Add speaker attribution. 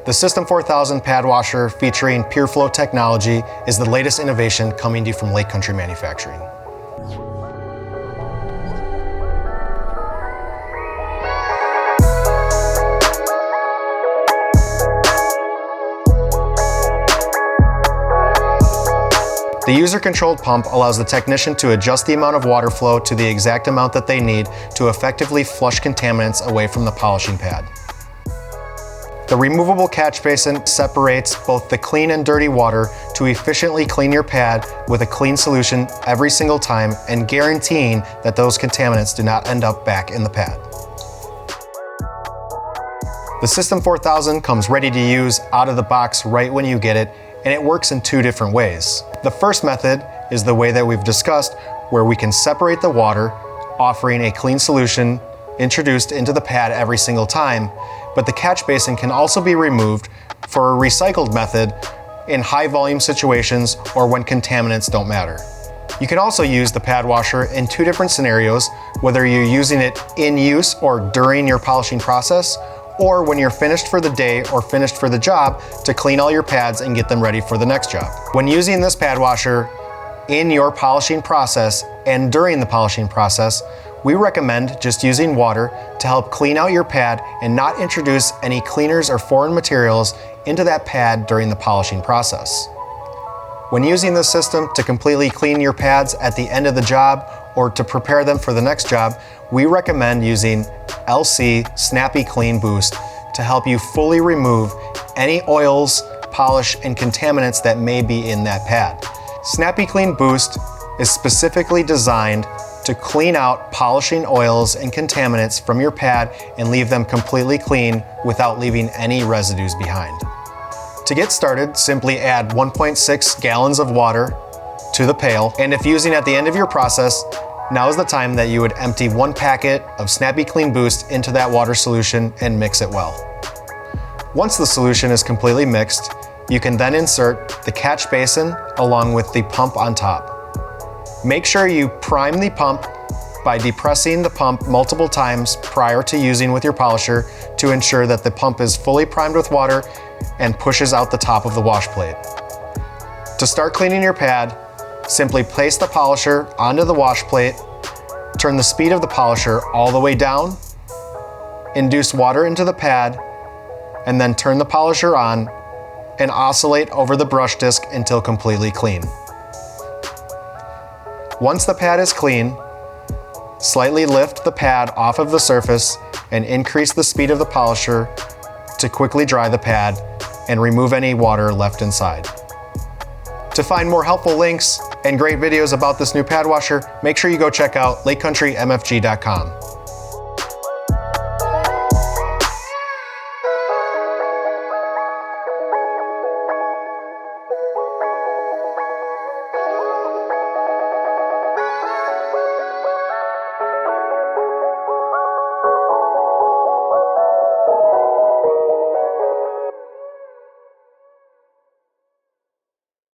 Speaker 1: The System 4000 pad washer featuring PureFlo technology is the latest innovation coming to you from Lake Country Manufacturing. The user-controlled pump allows the technician to adjust the amount of water flow to the exact amount that they need to effectively flush contaminants away from the polishing pad. The removable catch basin separates both the clean and dirty water to efficiently clean your pad with a clean solution every single time and guaranteeing that those contaminants do not end up back in the pad. The System 4000 comes ready to use out of the box right when you get it, and it works in two different ways. The first method is the way that we've discussed, where we can separate the water, offering a clean solution introduced into the pad every single time, but the catch basin can also be removed for a recycled method in high volume situations or when contaminants don't matter. You can also use the pad washer in two different scenarios, whether you're using it in use or during your polishing process, or when you're finished for the day or finished for the job to clean all your pads and get them ready for the next job. When using this pad washer in your polishing process and during the polishing process, we recommend just using water to help clean out your pad and not introduce any cleaners or foreign materials into that pad during the polishing process. When using this system to completely clean your pads at the end of the job or to prepare them for the next job, we recommend using LC Snappy Clean Boost to help you fully remove any oils, polish, and contaminants that may be in that pad. Snappy Clean Boost is specifically designed to clean out polishing oils and contaminants from your pad and leave them completely clean without leaving any residues behind. To get started, simply add 1.6 gallons of water to the pail, and if using at the end of your process, now is the time that you would empty 1 packet of Snappy Clean Boost into that water solution and mix it well. Once the solution is completely mixed, you can then insert the catch basin along with the pump on top. Make sure you prime the pump by depressing the pump multiple times prior to using with your polisher to ensure that the pump is fully primed with water and pushes out the top of the wash plate. To start cleaning your pad, simply place the polisher onto the wash plate, turn the speed of the polisher all the way down, induce water into the pad, and then turn the polisher on and oscillate over the brush disc until completely clean. Once the pad is clean, slightly lift the pad off of the surface and increase the speed of the polisher to quickly dry the pad and remove any water left inside. To find more helpful links and great videos about this new pad washer, make sure you go check out lakecountrymfg.com.